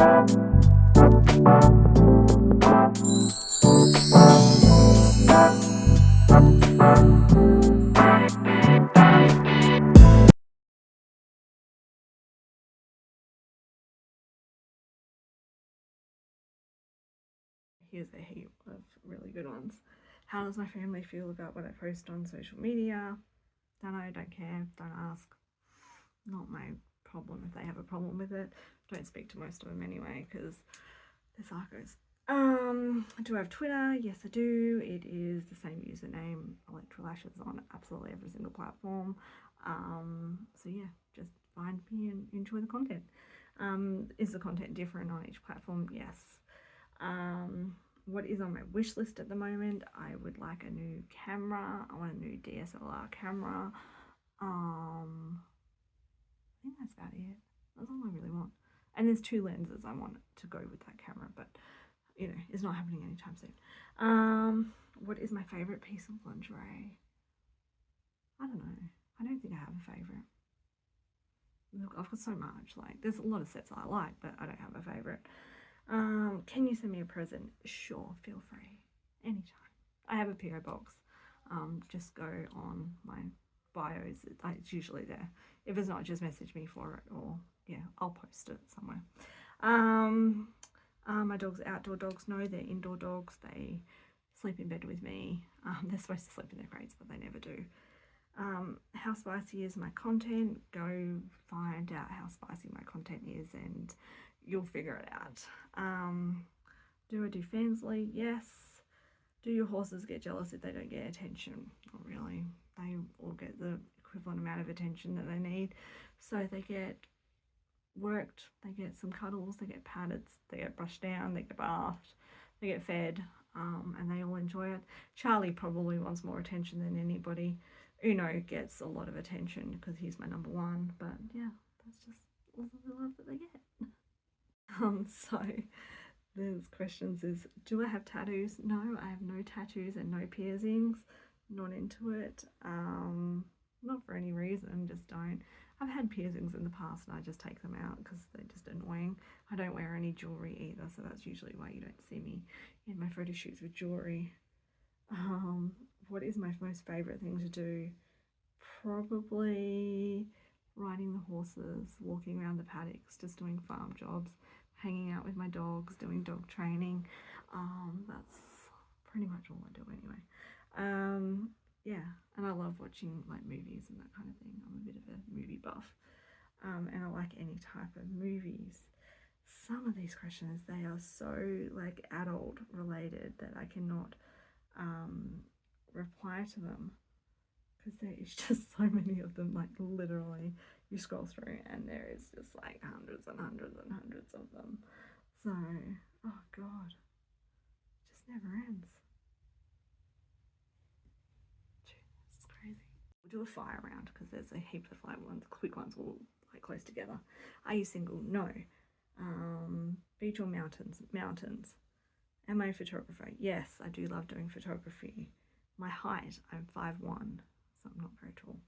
Here's a heap of really good ones. How does my family feel about what I post on social media? Don't know, don't care, don't ask. Not my problem if they have a problem with it. Don't speak to most of them anyway because they're psychos. Do I have Twitter? Yes, I do. It is the same username, Electrolashes, on absolutely every single platform. So yeah, just find me and enjoy the content. Is the content different on each platform? Yes. What is on my wish list at the moment? I would like a new camera. I want a new DSLR camera. I think that's about it. That's all I really want. And there's 2 lenses I want to go with that camera, but you know, it's not happening anytime soon. What is my favorite piece of lingerie? I don't know. I don't think I have a favorite. Look, I've got so much. Like, there's a lot of sets I like, but I don't have a favorite. Can you send me a present? Sure, feel free. Anytime. I have a PO box. Just go on my bios. It's usually there. If it's not, just message me for it, or yeah, I'll post it somewhere. My dogs are outdoor dogs. No, they're indoor dogs. They sleep in bed with me. They're supposed to sleep in their crates, but they never do. How spicy is my content? Go find out how spicy my content is and you'll figure it out. Do I do fansly? Yes. Do your horses get jealous if they don't get attention? Not really. They all get the equivalent amount of attention that they need. So they get worked, they get some cuddles, they get patted, they get brushed down, they get bathed, they get fed, and they all enjoy it. Charlie probably wants more attention than anybody. Uno gets a lot of attention because he's my number 1, but yeah, that's just all the love that they get. So there's questions is, do I have tattoos? No, I have no tattoos and no piercings. Not into it. Not for any reason, just don't. I've had piercings in the past and I just take them out because they're just annoying. I don't wear any jewelry either, so that's usually why you don't see me in my photo shoots with jewelry. What is my most favourite thing to do? Probably riding the horses, walking around the paddocks, just doing farm jobs, hanging out with my dogs, doing dog training. That's pretty much all I do anyway. Yeah, and I love watching like movies and that kind of thing. I'm a bit of a movie buff, and I like any type of movies. Some of these questions, they are so like adult related that I cannot reply to them because there is just so many of them. Like literally you scroll through and there is just like hundreds and hundreds and hundreds of them. So oh god, it just never ends. It's crazy. We'll do a fire round because there's a heap of like ones, quick ones, all like close together. Are you single? No. Beach or mountains? Mountains. Am I a photographer? Yes, I do love doing photography. My height, I'm 5'1", so I'm not very tall.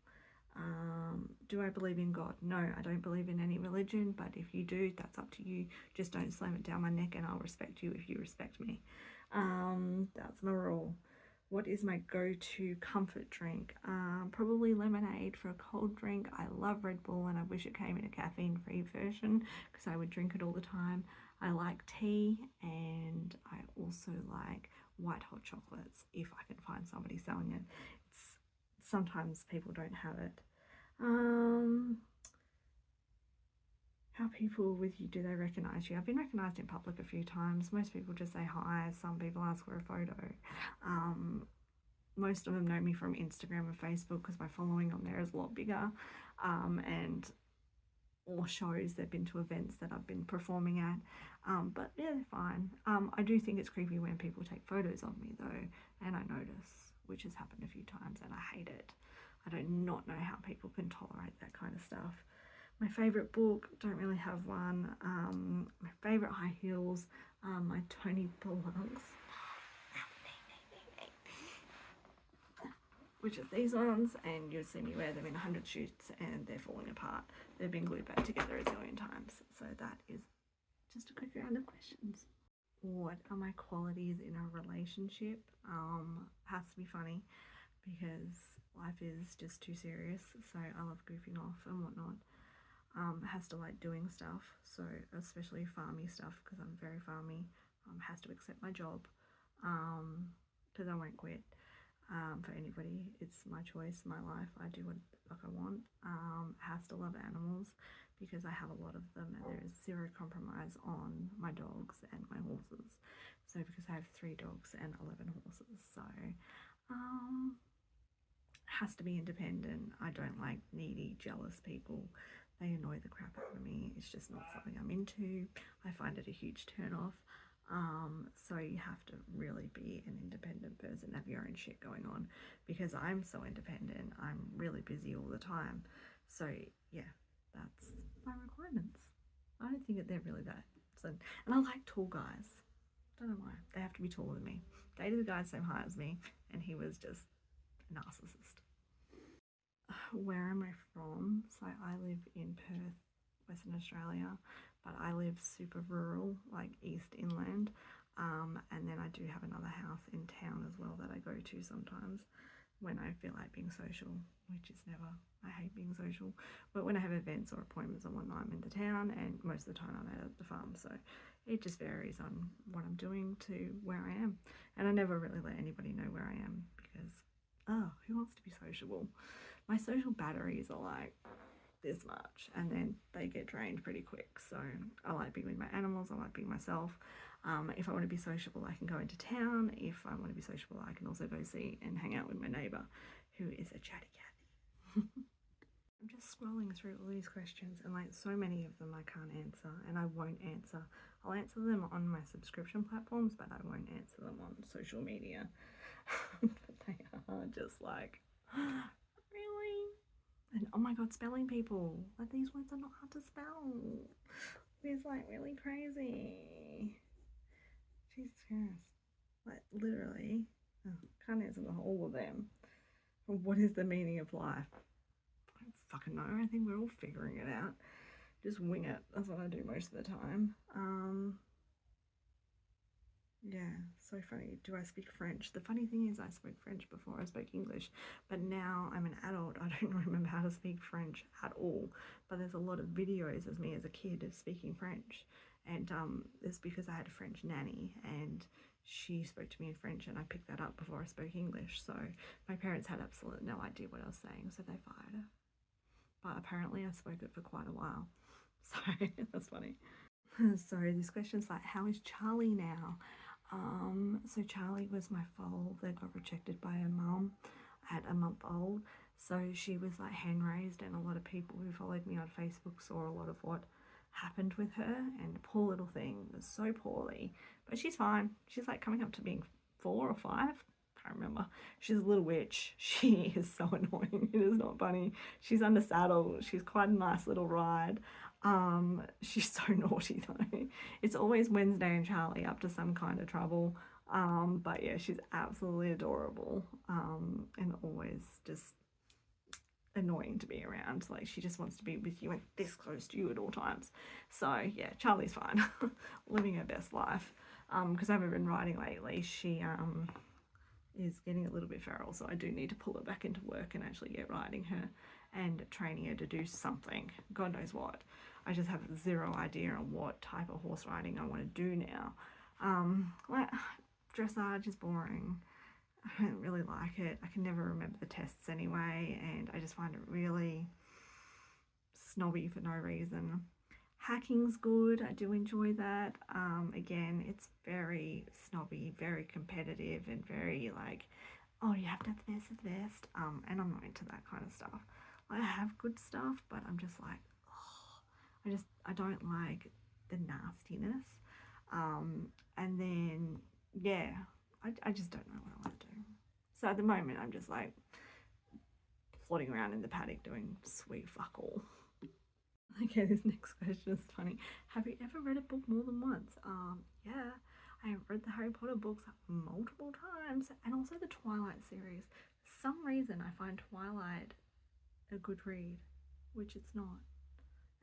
Do I believe in God? No, I don't believe in any religion, but if you do, that's up to you. Just don't slam it down my neck and I'll respect you if you respect me. That's my rule. What is my go-to comfort drink? Probably lemonade for a cold drink. I love Red Bull and I wish it came in a caffeine-free version because I would drink it all the time. I like tea and I also like white hot chocolates if I can find somebody selling it. Sometimes people don't have it. How people with you, do they recognise you? I've been recognised in public a few times. Most people just say hi. Some people ask for a photo. Most of them know me from Instagram and Facebook because my following on there is a lot bigger. And or shows, they've been to events that I've been performing at. But yeah, they're fine. I do think it's creepy when people take photos of me though, and I notice, which has happened a few times, and I hate it. I do not know how people can tolerate that kind of stuff. My favourite book, don't really have one. My favourite high heels, my Tony Blancs, which is these ones, and you'll see me wear them in 100 shoots and they're falling apart. They've been glued back together a zillion times. So that is just a quick kind of questions. What are my qualities in a relationship? Has to be funny because life is just too serious. So I love goofing off and whatnot. Has to like doing stuff. So especially farmy stuff because I'm very farmy. Has to accept my job because I won't quit. For anybody, it's my choice, my life. I do what the fuck I want. Has to love animals because I have a lot of them and there is zero compromise on my dogs and my horses. So because I have 3 dogs and 11 horses, so has to be independent. I don't like needy, jealous people. They annoy the crap out of me. It's just not something I'm into. I find it a huge turn off. So you have to really be an independent person, have your own shit going on, because I'm so independent. I'm really busy all the time. So yeah, that's my requirements. I don't think that they're really that. And I like tall guys. Don't know why. They have to be taller than me. Dated a guy same height as me, and he was just a narcissist. Where am I from? So I live in Perth, Western Australia, but I live super rural, like East Inland. And then I do have another house in town as well that I go to sometimes when I feel like being social, which is never. I hate being social, but when I have events or appointments and whatnot, I'm in the town, and most of the time I'm out at the farm, so it just varies on what I'm doing to where I am. And I never really let anybody know where I am because, oh, who wants to be sociable? My social batteries are like this much and then they get drained pretty quick. So I like being with my animals, I like being myself. If I want to be sociable, I can go into town. If I want to be sociable, I can also go see and hang out with my neighbour, who is a chatty Cathy. I'm just scrolling through all these questions and like so many of them I can't answer and I won't answer. I'll answer them on my subscription platforms, but I won't answer them on social media. But they are just like, really? And oh my god, spelling people. Like these words are not hard to spell. It's like really crazy. Jesus Christ. Like literally, can't answer the whole of them. What is the meaning of life? I don't fucking know. I think we're all figuring it out. Just wing it. That's what I do most of the time. Yeah, so funny. Do I speak French? The funny thing is I spoke French before I spoke English, but now I'm an adult. I don't remember how to speak French at all, but there's a lot of videos of me as a kid of speaking French, and it's because I had a French nanny and she spoke to me in French and I picked that up before I spoke English, so my parents had absolutely no idea what I was saying, so they fired her. But apparently I spoke it for quite a while, so that's funny. So this question's like, how is Charlie now? So Charlie was my foal that got rejected by her mum at a month old. So she was like hand raised, and a lot of people who followed me on Facebook saw a lot of what happened with her, and the poor little thing was so poorly, but she's fine. She's like coming up to being 4 or 5. Can't remember. She's a little witch. She is so annoying. It is not funny. She's under saddle. She's quite a nice little ride. She's so naughty though. It's always Wednesday and Charlie up to some kind of trouble. But yeah, she's absolutely adorable. And always just annoying to be around. Like she just wants to be with you and this close to you at all times. So yeah, Charlie's fine. Living her best life. Because I haven't been riding lately. She is getting a little bit feral, so I do need to pull her back into work and actually get riding her and training her to do something. God knows what. I just have zero idea on what type of horse riding I want to do now. Like dressage is boring. I don't really like it. I can never remember the tests anyway, and I just find it really snobby for no reason. Hacking's good. I do enjoy that. Again, it's very snobby, very competitive, and very like, oh, you have to have the best of the best. And I'm not into that kind of stuff. I have good stuff, but I'm just like, oh, I don't like the nastiness. And then, yeah, I just don't know what I want to do. So at the moment, I'm just like floating around in the paddock doing sweet fuck all. Okay, this next question is funny. Have you ever read a book more than once? Yeah, I have read the Harry Potter books multiple times, and also the Twilight series. For some reason, I find Twilight a good read, which it's not.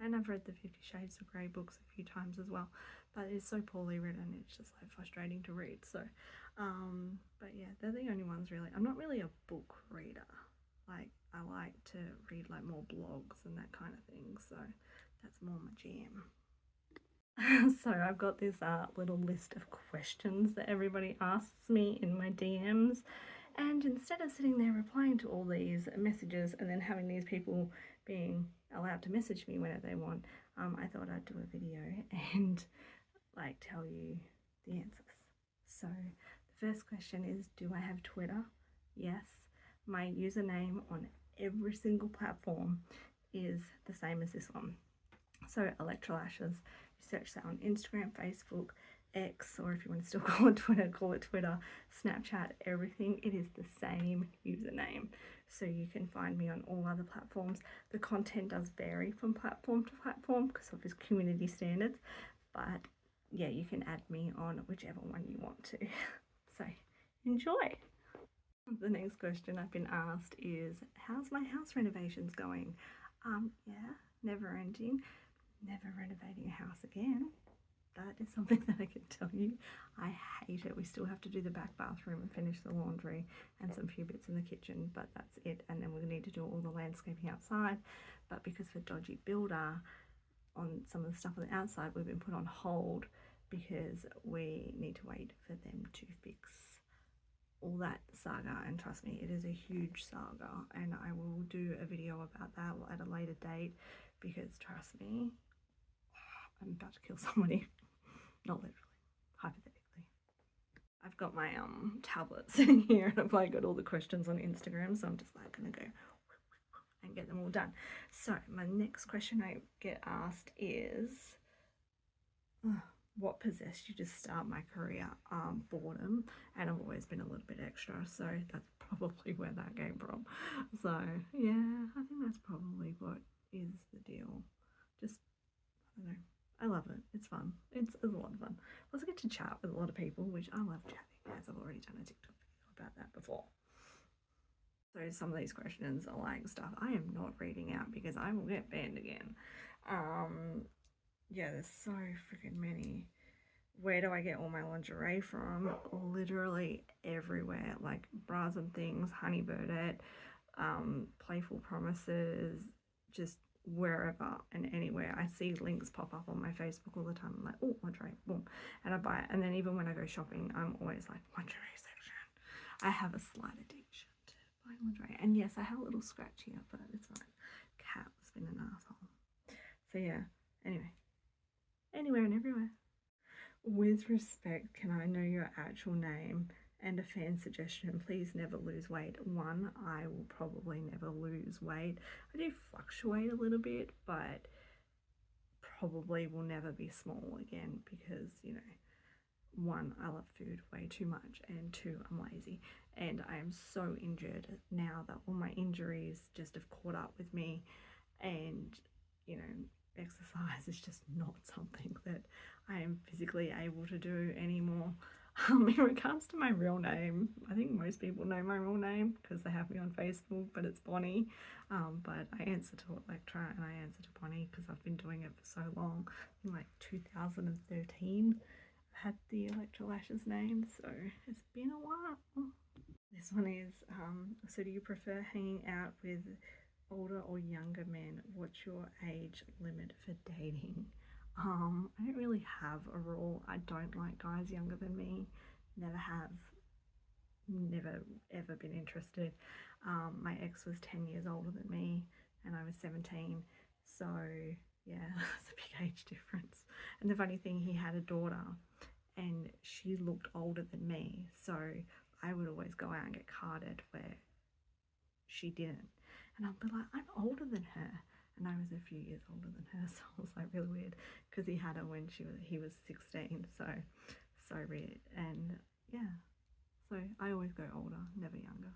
And I've read the 50 Shades of Grey books a few times as well, but it's so poorly written, it's just like frustrating to read. So, but yeah, they're the only ones really. I'm not really a book reader. Like, I like to read like more blogs and that kind of thing. So that's more my jam. So I've got this little list of questions that everybody asks me in my DMs, and instead of sitting there replying to all these messages and then having these people being allowed to message me whenever they want, I thought I'd do a video and like tell you the answers. So the first question is, do I have Twitter? Yes. My username on every single platform is the same as this one. So Electrolashes. You search that on Instagram, Facebook, X, or if you want to still call it Twitter, Snapchat, everything. It is the same username. So you can find me on all other platforms. The content does vary from platform to platform because of its community standards, but yeah, you can add me on whichever one you want to. So enjoy. The next question I've been asked is, how's my house renovations going? Yeah, never ending. Never renovating a house again. That is something that I can tell you. I hate it. We still have to do the back bathroom and finish the laundry and some few bits in the kitchen, but that's it. And then we need to do all the landscaping outside. But because of a dodgy builder on some of the stuff on the outside, we've been put on hold because we need to wait for them to fix all that saga. And trust me, it is a huge saga, and I will do a video about that at a later date because trust me, I'm about to kill somebody. Not literally, hypothetically. I've got my tablet sitting here and I've like got all the questions on Instagram, so I'm just like gonna go and get them all done. So my next question I get asked is, what possessed you to start my career? Boredom, and I've always been a little bit extra, so that's probably where that came from. So yeah, I think that's probably what is the deal. Just, I don't know, I love it. It's fun. It's a lot of fun. I also get to chat with a lot of people, which I love chatting, as I've already done a TikTok video about that before. So some of these questions are like stuff I am not reading out because I will get banned again. Yeah, there's so freaking many. Where do I get all my lingerie from? Literally everywhere, like Bras and Things, Honey Birdette, Playful Promises, just wherever and anywhere. I see links pop up on my Facebook all the time. I'm like, oh, lingerie, boom, and I buy it. And then even when I go shopping, I'm always like, lingerie section. I have a slight addiction to buying lingerie. And yes, I have a little scratch here, but it's fine. Cat has been an asshole. So yeah, anyway, anywhere and everywhere. With respect, can I know your actual name and a fan suggestion? Please never lose weight. One, I will probably never lose weight. I do fluctuate a little bit, but probably will never be small again because, you know, one, I love food way too much, and two, I'm lazy. And I am so injured now that all my injuries just have caught up with me, and, you know, exercise is just not something that I am physically able to do anymore. In regards to my real name, I think most people know my real name because they have me on Facebook, but it's Bonnie. But I answer to Electra and I answer to Bonnie because I've been doing it for so long. In like 2013, I had the Electrolashes name, so it's been a while. This one is, so do you prefer hanging out with older or younger men? What's your age limit for dating? I don't really have a rule. I don't like guys younger than me. Never have. Never ever been interested. My ex was 10 years older than me and I was 17. So yeah, it's a big age difference. And the funny thing, he had a daughter and she looked older than me. So I would always go out and get carded where she didn't. And I'll be like, I'm older than her. And I was a few years older than her, so it was like really weird because he had her when he was 16, so weird. And yeah, so I always go older, never younger.